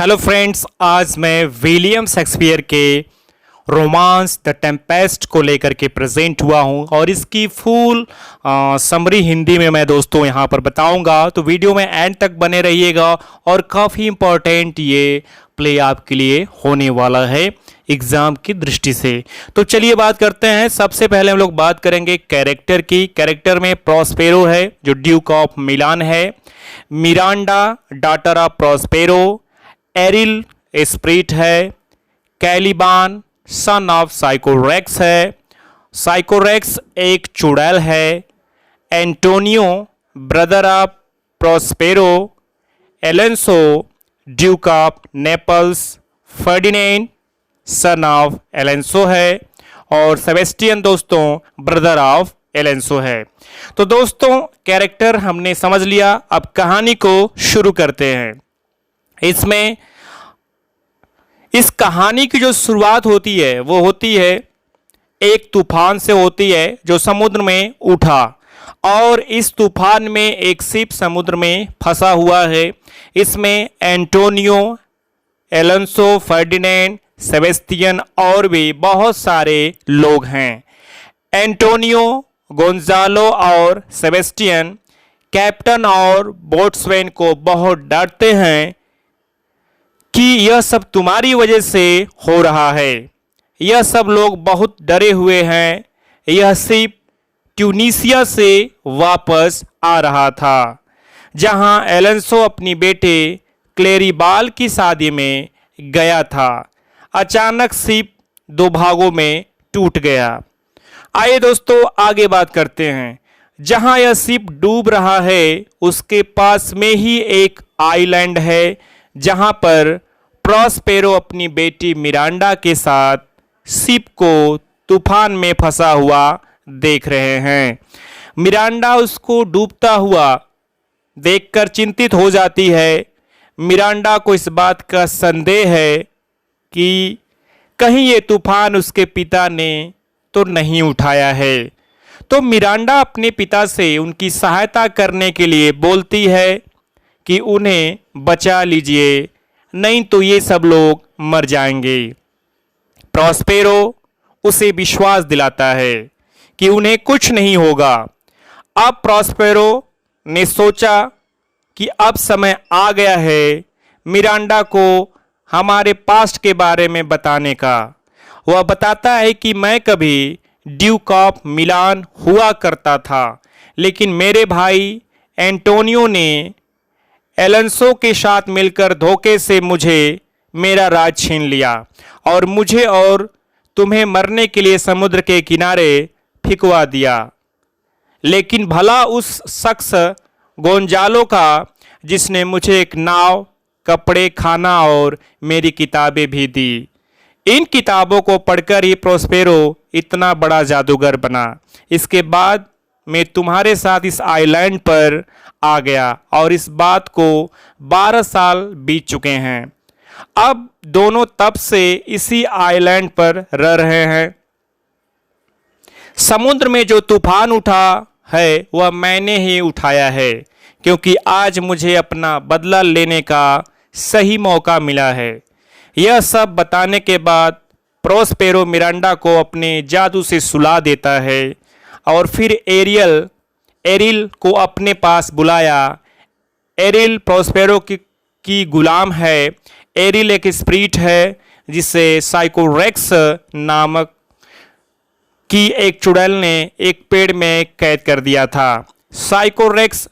Hello friends, आज मैं William Shakespeare के रोमांस द टेम्पेस्ट को लेकर के प्रेजेंट हुआ हूं और इसकी फुल समरी हिंदी में मैं दोस्तों यहां पर बताऊंगा। तो वीडियो में एंड तक बने रहिएगा और काफ़ी इम्पोर्टेंट ये प्ले आपके लिए होने वाला है एग्जाम की दृष्टि से। तो चलिए बात करते हैं। सबसे पहले हम लोग बात करेंगे कैरेक्टर की। कैरेक्टर में प्रॉस्पेरो है जो ड्यूक ऑफ मिलान है, Miranda daughter of Prospero, aryl spirit है, कैलिबान सन ऑफ साइकोरेक्स है, साइकोरेक्स एक चुड़ैल है, Antonio brother of Prospero, Alonso duke of Naples, Ferdinand son of Alonso है और सेबेस्टियन दोस्तों ब्रदर ऑफ एलेंसो है। तो दोस्तों कैरेक्टर हमने समझ लिया, अब कहानी को शुरू करते हैं। इसमें इस कहानी की जो शुरुआत होती है वो होती है एक तूफान से होती है जो समुद्र में उठा और इस तूफान में एक शिप समुद्र में फंसा हुआ है। इसमें एंटोनियो, एलेंसो, फर्डिनेंड, सेबेस्टियन और भी बहुत सारे लोग हैं। एंटोनियो, गोंजालो और सेबेस्टियन कैप्टन और बोट्सवैन को बहुत डांटते हैं कि यह सब तुम्हारी वजह से हो रहा है। यह सब लोग बहुत डरे हुए हैं। यह शिप ट्यूनीसिया से वापस आ रहा था जहां एलेंसो अपनी बेटे क्लेरिबाल की शादी में गया था। अचानक शिप दो भागों में टूट गया। आइए दोस्तों आगे बात करते हैं। जहां यह शिप डूब रहा है उसके पास में ही एक आइलैंड है जहां पर प्रॉस्पेरो अपनी बेटी मिरांडा के साथ शिप को तूफान में फंसा हुआ देख रहे हैं। मिरांडा उसको डूबता हुआ देखकर चिंतित हो जाती है। मिरांडा को इस बात का संदेह है कि कहीं ये तूफान उसके पिता ने तो नहीं उठाया है। तो मिरांडा अपने पिता से उनकी सहायता करने के लिए बोलती है कि उन्हें बचा लीजिए, नहीं तो ये सब लोग मर जाएंगे। प्रॉस्पेरो उसे विश्वास दिलाता है कि उन्हें कुछ नहीं होगा। अब प्रॉस्पेरो ने सोचा कि अब समय आ गया है मिरांडा को हमारे पास्ट के बारे में बताने का। वह बताता है कि मैं कभी ड्यूक ऑफ मिलान हुआ करता था, लेकिन मेरे भाई एंटोनियो ने एलेंसो के साथ मिलकर धोखे से मुझे मेरा राज छीन लिया और मुझे और तुम्हें मरने के लिए समुद्र के किनारे फिकवा दिया। लेकिन भला उस शख्स गोंजालो का जिसने मुझे एक नाव, कपड़े, खाना और मेरी किताबें भी दी। इन किताबों को पढ़कर ही प्रॉस्पेरो इतना बड़ा जादूगर बना। इसके बाद मैं तुम्हारे साथ इस आइलैंड पर आ गया और इस बात को 12 साल बीत चुके हैं। अब दोनों तब से इसी आइलैंड पर रह रहे हैं। समुद्र में जो तूफान उठा है वह मैंने ही उठाया है, क्योंकि आज मुझे अपना बदला लेने का सही मौका मिला है। यह सब बताने के बाद प्रॉस्पेरो मिरांडा को अपने जादू से सुला देता है और फिर एरिल को अपने पास बुलाया। एरिल प्रॉस्पेरो की गुलाम है। एरिल एक स्प्रिट है जिसे साइकोरेक्स नामक की एक चुड़ैल ने एक पेड़ में कैद कर दिया था। साइकोरेक्स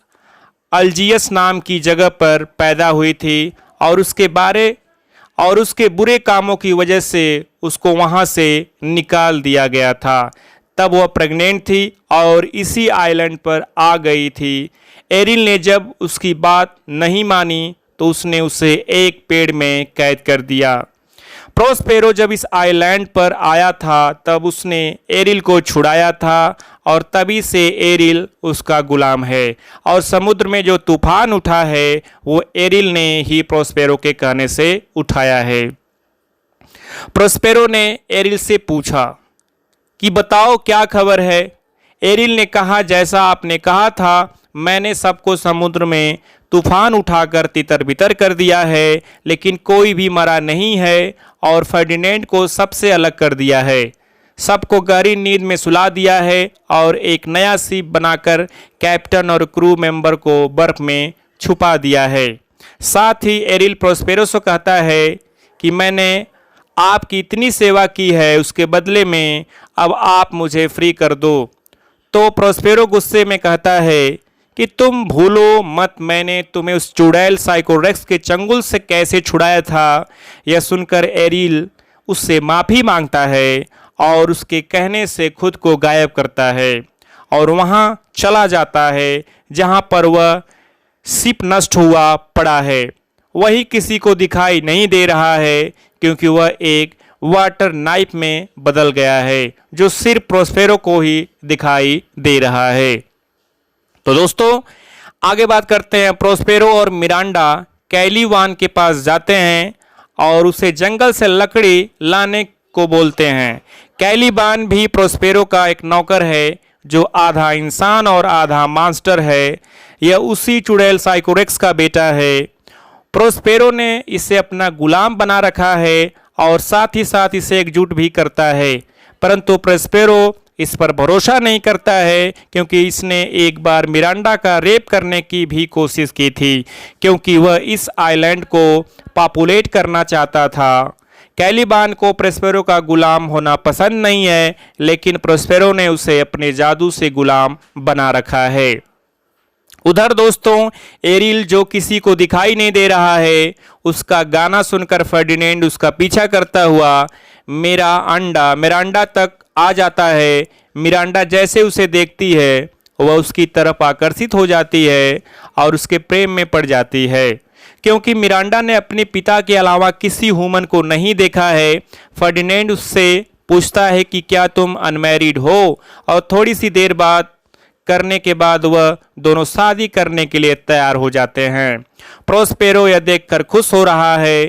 अल्जियस नाम की जगह पर पैदा हुई थी और उसके बुरे कामों की वजह से उसको वहाँ से निकाल दिया गया था। तब वह प्रेग्नेंट थी और इसी आइलैंड पर आ गई थी। एरिल ने जब उसकी बात नहीं मानी तो उसने उसे एक पेड़ में कैद कर दिया। प्रॉस्पेरो जब इस आइलैंड पर आया था तब उसने एरिल को छुड़ाया था और तभी से एरिल उसका गुलाम है और समुद्र में जो तूफान उठा है वो एरिल ने ही प्रॉस्पेरो के कहने से उठाया है। प्रॉस्पेरो ने एरिल से पूछा कि बताओ क्या खबर है। एरिल ने कहा, जैसा आपने कहा था मैंने सबको समुद्र में तूफान उठाकर तितर बितर कर दिया है, लेकिन कोई भी मरा नहीं है और फर्डिनेंड को सबसे अलग कर दिया है। सबको गहरी नींद में सुला दिया है और एक नया शिप बनाकर कैप्टन और क्रू मेंबर को बर्फ में छुपा दिया है। साथ ही एरिल प्रोस्पेरो से कहता है कि मैंने आपकी इतनी सेवा की है, उसके बदले में अब आप मुझे फ्री कर दो। तो प्रोस्पेरो गुस्से में कहता है कि तुम भूलो मत, मैंने तुम्हें उस चुड़ैल साइकोरेक्स के चंगुल से कैसे छुड़ाया था। यह सुनकर एरिल उससे माफ़ी मांगता है और उसके कहने से खुद को गायब करता है और वहाँ चला जाता है जहाँ पर वह शिप नष्ट हुआ पड़ा है। वही किसी को दिखाई नहीं दे रहा है क्योंकि वह एक वाटर नाइफ में बदल गया है जो सिर्फ प्रोस्पेरो को ही दिखाई दे रहा है। तो दोस्तों आगे बात करते हैं। प्रोस्पेरो और मिरांडा कैलीवान के पास जाते हैं और उसे जंगल से लकड़ी लाने को बोलते हैं। कैलीबान भी प्रोस्पेरो का एक नौकर है जो आधा इंसान और आधा मास्टर है। यह उसी चुड़ैल साइकोरेक्स का बेटा है। प्रोस्पेरो ने इसे अपना गुलाम बना रखा है और साथ ही साथ इसे एकजुट भी करता है, परंतु प्रोस्पेरो इस पर भरोसा नहीं करता है क्योंकि इसने एक बार मिरांडा का रेप करने की भी कोशिश की थी, क्योंकि वह इस आइलैंड को पॉपुलेट करना चाहता था। कैलीबान को प्रोस्पेरो का गुलाम होना पसंद नहीं है, लेकिन प्रोस्पेरो ने उसे अपने जादू से गुलाम बना रखा है। उधर दोस्तों एरिल जो किसी को दिखाई नहीं दे रहा है, उसका गाना सुनकर फर्डिनेंड उसका पीछा करता हुआ मिरांडा तक आ जाता है। मिरांडा जैसे उसे देखती है वह उसकी तरफ आकर्षित हो जाती है और उसके प्रेम में पड़ जाती है, क्योंकि मिरांडा ने अपने पिता के अलावा किसी ह्यूमन को नहीं देखा है। फर्डिनेंड उससे पूछता है कि क्या तुम अनमैरिड हो, और थोड़ी सी देर बात करने के बाद वह दोनों शादी करने के लिए तैयार हो जाते हैं। प्रोस्पेरो यह देखकर खुश हो रहा है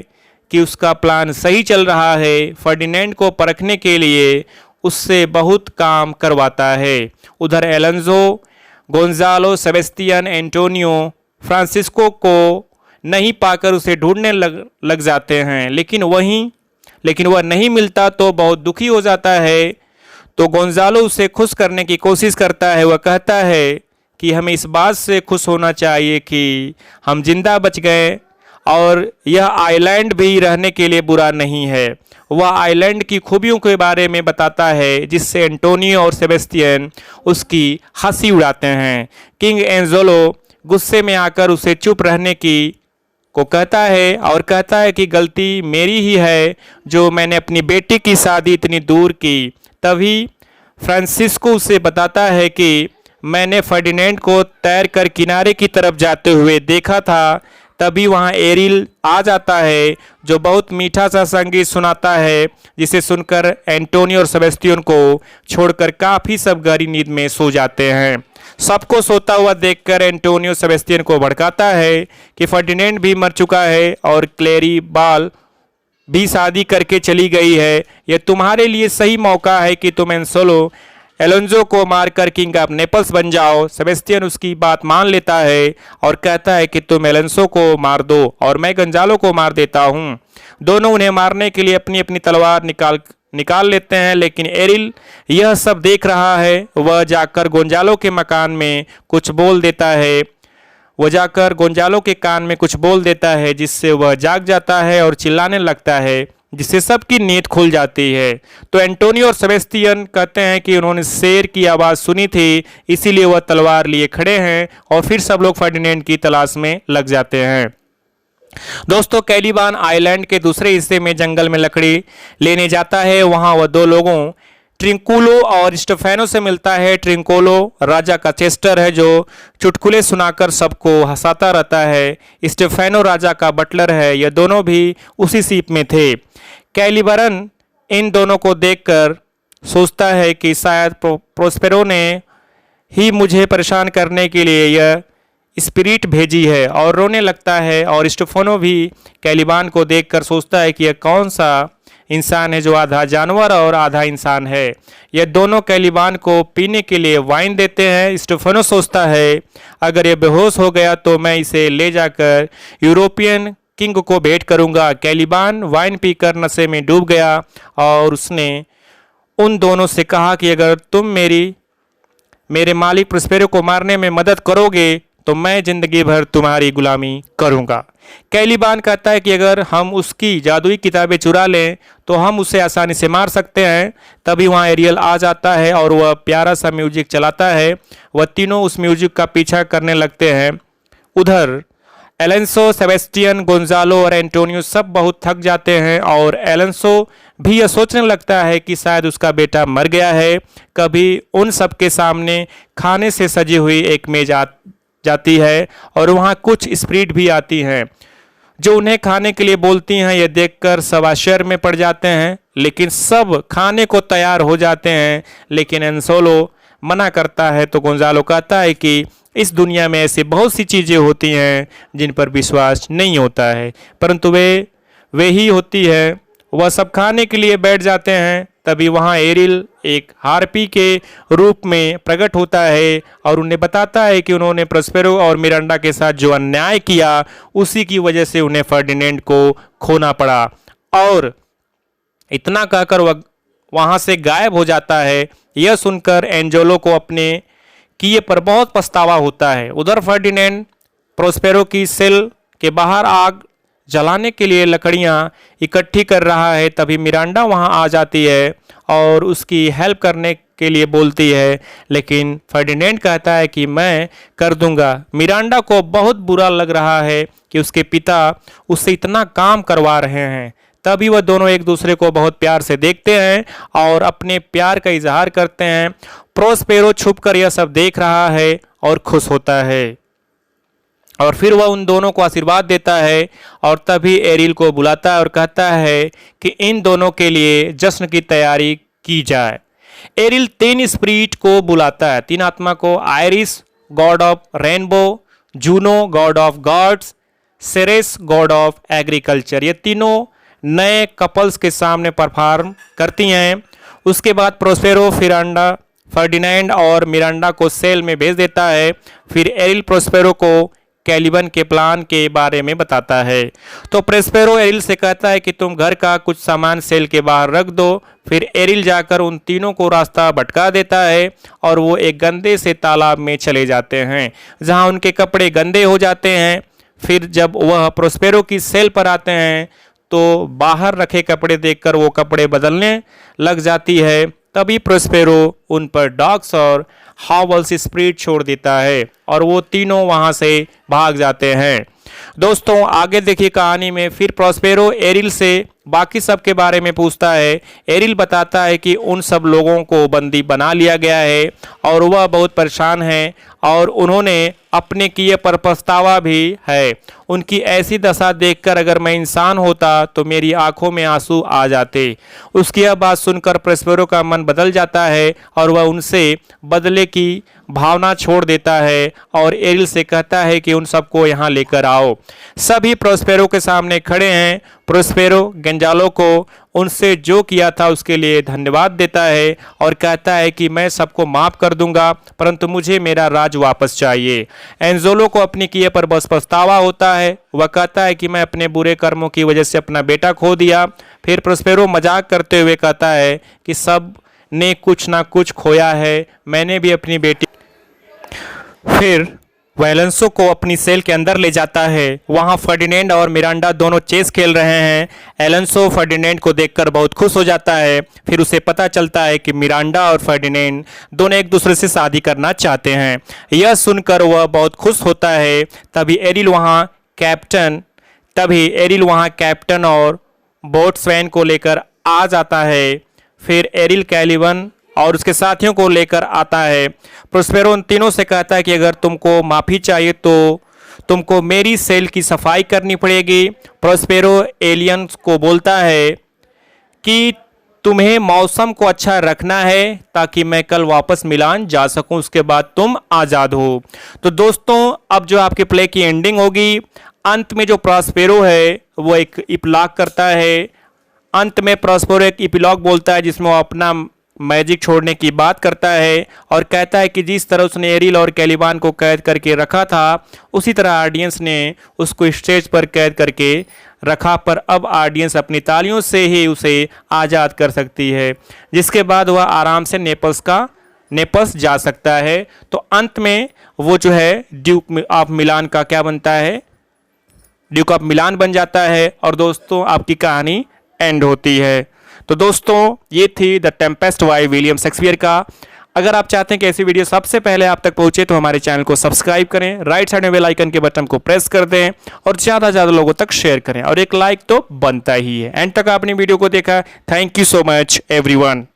कि उसका प्लान सही चल रहा है। फर्डिनेंड को परखने के लिए उससे बहुत काम करवाता है। उधर एलोंजो, गोंजालो, सेबेस्टियन, एंटोनियो फ्रांसिस्को को नहीं पाकर उसे ढूंढने लग जाते हैं, लेकिन वह नहीं मिलता तो बहुत दुखी हो जाता है। तो गोंजालो उसे खुश करने की कोशिश करता है। वह कहता है कि हमें इस बात से खुश होना चाहिए कि हम जिंदा बच गए और यह आइलैंड भी रहने के लिए बुरा नहीं है। वह आइलैंड की खूबियों के बारे में बताता है, जिससे एंटोनियो और सेबेस्टियन उसकी हंसी उड़ाते हैं। किंग एंजेलो गुस्से में आकर उसे चुप रहने को कहता है और कहता है कि गलती मेरी ही है जो मैंने अपनी बेटी की शादी इतनी दूर की। तभी फ्रांसिस्को उसे बताता है कि मैंने फर्डिनेंड को तैरकर किनारे की तरफ जाते हुए देखा था। तभी वहाँ एरिल आ जाता है जो बहुत मीठा सा संगीत सुनाता है, जिसे सुनकर एंटोनियो और सेबेस्टियन को छोड़कर काफ़ी सब गहरी नींद में सो जाते हैं। सबको सोता हुआ देखकर एंटोनियो सेबेस्टियन को भड़काता है कि फर्डिनेंड भी मर चुका है और क्लेरी बाल भी शादी करके चली गई है। यह तुम्हारे लिए सही मौका है कि तुम एलोंजो को मारकर किंग ऑफ नेपल्स बन जाओ। सेबेस्टियन उसकी बात मान लेता है और कहता है कि तुम एलोंजो को मार दो और मैं गोंजालो को मार देता हूँ। दोनों उन्हें मारने के लिए अपनी अपनी तलवार निकाल लेते हैं, लेकिन एरिल यह सब देख रहा है। वह जाकर गोंजालो के मकान में कुछ बोल देता है। वह जाकर गोंजालो के कान में कुछ बोल देता है, जिससे वह जाग जाता है और चिल्लाने लगता है, जिससे सबकी नींद खुल जाती है। तो एंटोनियो और सेबेस्टियन कहते हैं कि उन्होंने शेर की आवाज़ सुनी थी, इसीलिए वह तलवार लिए खड़े हैं, और फिर सब लोग फर्डिनेंड की तलाश में लग जाते हैं। दोस्तों कैलीबान आइलैंड के दूसरे हिस्से में जंगल में लकड़ी लेने जाता है। वहाँ वह दो लोगों ट्रिंकुलो और स्टेफेनो से मिलता है। ट्रिंकुलो राजा का चेस्टर है जो चुटकुले सुनाकर सबको हंसाता रहता है। स्टेफेनो राजा का बटलर है। यह दोनों भी उसी सीप में थे। कैलिबरन इन दोनों को देखकर सोचता है कि शायद प्रोस्पेरो ने ही मुझे परेशान करने के लिए यह स्पिरिट भेजी है, और रोने लगता है। और स्टेफेनो भी कैलिबान को देखकर सोचता है कि यह कौन सा इंसान है जो आधा जानवर और आधा इंसान है। ये दोनों कैलिबान को पीने के लिए वाइन देते हैं। स्टेफानो सोचता है अगर ये बेहोश हो गया तो मैं इसे ले जाकर यूरोपियन किंग को भेंट करूंगा। कैलिबान वाइन पीकर नशे में डूब गया और उसने उन दोनों से कहा कि अगर तुम मेरे मालिक प्रोस्पेरो को मारने में मदद करोगे तो मैं जिंदगी भर तुम्हारी गुलामी करूंगा। कैलिबान कहता है कि अगर हम उसकी जादुई किताबें चुरा लें तो हम उसे आसानी से मार सकते हैं। तभी वहाँ एरियल आ जाता है और वह प्यारा सा म्यूजिक चलाता है। वह तीनों उस म्यूजिक का पीछा करने लगते हैं। उधर एलेंसो, सेबेस्टियन, गोंजालो और एंटोनियो सब बहुत थक जाते हैं और एलेंसो भी यह सोचने लगता है कि शायद उसका बेटा मर गया है। कभी उन सब के सामने खाने से सजी हुई एक मेज जाती है और वहाँ कुछ स्प्रिट भी आती हैं जो उन्हें खाने के लिए बोलती हैं। यह देखकर सब आश्चर्य में पड़ जाते हैं, लेकिन सब खाने को तैयार हो जाते हैं। लेकिन एंसोलो मना करता है तो गोंजालो कहता है कि इस दुनिया में ऐसी बहुत सी चीज़ें होती हैं जिन पर विश्वास नहीं होता है, परंतु वे ही होती है। वह सब खाने के लिए बैठ जाते हैं। तभी वहाँ एरिल एक हार्पी के रूप में प्रकट होता है और उन्हें बताता है कि उन्होंने प्रोस्पेरो और मिरांडा के साथ जो अन्याय किया उसी की वजह से उन्हें फर्डिनेंड को खोना पड़ा। और इतना कहकर वह वहाँ से गायब हो जाता है। यह सुनकर एंजोलो को अपने किए पर बहुत पछतावा होता है। उधर फर्डिनेंड प्रोस्पेरो की सेल के बाहर आग जलाने के लिए लकड़ियां इकट्ठी कर रहा है। तभी मिरांडा वहां आ जाती है और उसकी हेल्प करने के लिए बोलती है, लेकिन फर्डिनेंड कहता है कि मैं कर दूंगा। मिरांडा को बहुत बुरा लग रहा है कि उसके पिता उससे इतना काम करवा रहे हैं। तभी वह दोनों एक दूसरे को बहुत प्यार से देखते हैं और अपने प्यार का इजहार करते हैं। प्रोस्पेरो छुपकर यह सब देख रहा है और खुश होता है और फिर वह उन दोनों को आशीर्वाद देता है और तभी एरिल को बुलाता है और कहता है कि इन दोनों के लिए जश्न की तैयारी की जाए। एरिल 3 स्पिरिट को बुलाता है, 3 आत्मा को, Iris god of rainbow, Juno god of gods, Ceres god of agriculture. ये तीनों नए कपल्स के सामने परफॉर्म करती हैं। उसके बाद प्रोस्पेरो फर्डिनेंड और मिरांडा को सेल में भेज देता है। फिर एरिल प्रोस्पेरो को कैलिबन के प्लान के बारे में बताता है। तो प्रोस्पेरो एरिल से कहता है कि तुम घर का कुछ सामान सेल के बाहर रख दो। फिर एरिल जाकर उन तीनों को रास्ता भटका देता है और वो एक गंदे से तालाब में चले जाते हैं जहां उनके कपड़े गंदे हो जाते हैं। फिर जब वह प्रोस्पेरो की सेल पर आते हैं तो बाहर रखे कपड़े देखकर वो कपड़े बदलने लग जाती है। तभी प्रोस्पेरो उन पर डॉग्स और हावल्स स्पिरिट छोड़ देता है और वो तीनों वहां से भाग जाते हैं। दोस्तों आगे देखिए कहानी में फिर प्रोस्पेरो एरिल से बाकी सब के बारे में पूछता है। एरिल बताता है कि उन सब लोगों को बंदी बना लिया गया है और वह बहुत परेशान है और उन्होंने अपने किए पर पछतावा भी है। उनकी ऐसी दशा देखकर अगर मैं इंसान होता तो मेरी आंखों में आंसू आ जाते। उसकी यह बात सुनकर प्रोस्पेरो का मन बदल जाता है और वह उनसे बदले की भावना छोड़ देता है और एरिल से कहता है कि उन सबको यहाँ लेकर आओ। सभी प्रोस्पेरो के सामने खड़े हैं। प्रोस्पेरो गोंजालो को उनसे जो किया था उसके लिए धन्यवाद देता है और कहता है कि मैं सबको माफ़ कर दूंगा, परंतु मुझे मेरा राज वापस चाहिए। एंजोलो को अपने किए पर बस पछतावा होता है। वह कहता है कि मैं अपने बुरे कर्मों की वजह से अपना बेटा खो दिया। फिर प्रोस्पेरो मजाक करते हुए कहता है कि सब ने कुछ ना कुछ खोया है, मैंने भी अपनी बेटी। फिर वैलेंसो को अपनी सेल के अंदर ले जाता है। वहां फर्डिनेंड और मिरांडा दोनों चेस खेल रहे हैं। एलेंसो फर्डिनेंड को देखकर बहुत खुश हो जाता है। फिर उसे पता चलता है कि मिरांडा और फर्डिनेंड दोनों एक दूसरे से शादी करना चाहते हैं। यह सुनकर वह बहुत खुश होता है। तभी एरिल वहां कैप्टन और बोट्सवैन को लेकर आ जाता है। फिर एरिल कैलिबन और उसके साथियों को लेकर आता है। प्रोस्पेरो उन तीनों से कहता है कि अगर तुमको माफ़ी चाहिए तो तुमको मेरी सेल की सफाई करनी पड़ेगी। प्रोस्पेरो एलियंस को बोलता है कि तुम्हें मौसम को अच्छा रखना है ताकि मैं कल वापस मिलान जा सकूं, उसके बाद तुम आज़ाद हो। तो दोस्तों अब जो आपके प्ले की एंडिंग होगी, अंत में जो प्रोस्पेरो है वो एक इपलाग करता है अंत में प्रॉस्पेरो एक इपिलॉग बोलता है जिसमें वो अपना मैजिक छोड़ने की बात करता है और कहता है कि जिस तरह उसने एरिल और कैलिबान को कैद करके रखा था उसी तरह ऑडियंस ने उसको स्टेज पर कैद करके रखा, पर अब ऑडियंस अपनी तालियों से ही उसे आज़ाद कर सकती है, जिसके बाद वह आराम से नेपल्स जा सकता है। तो अंत में वो जो है ड्यूक ऑफ मिलान का क्या बनता है, ड्यूक ऑफ मिलान बन जाता है और दोस्तों आपकी कहानी एंड होती है। तो दोस्तों ये थी the Tempest by William Shakespeare का। अगर आप चाहते हैं कि ऐसी वीडियो सबसे पहले आप तक पहुंचे तो हमारे चैनल को सब्सक्राइब करें, राइट साइड में बेल आइकन के बटन को प्रेस कर दें और ज़्यादा से ज़्यादा लोगों तक शेयर करें और एक लाइक तो बनता ही है। एंड तक आपने वीडियो को देखा, thank you so much everyone.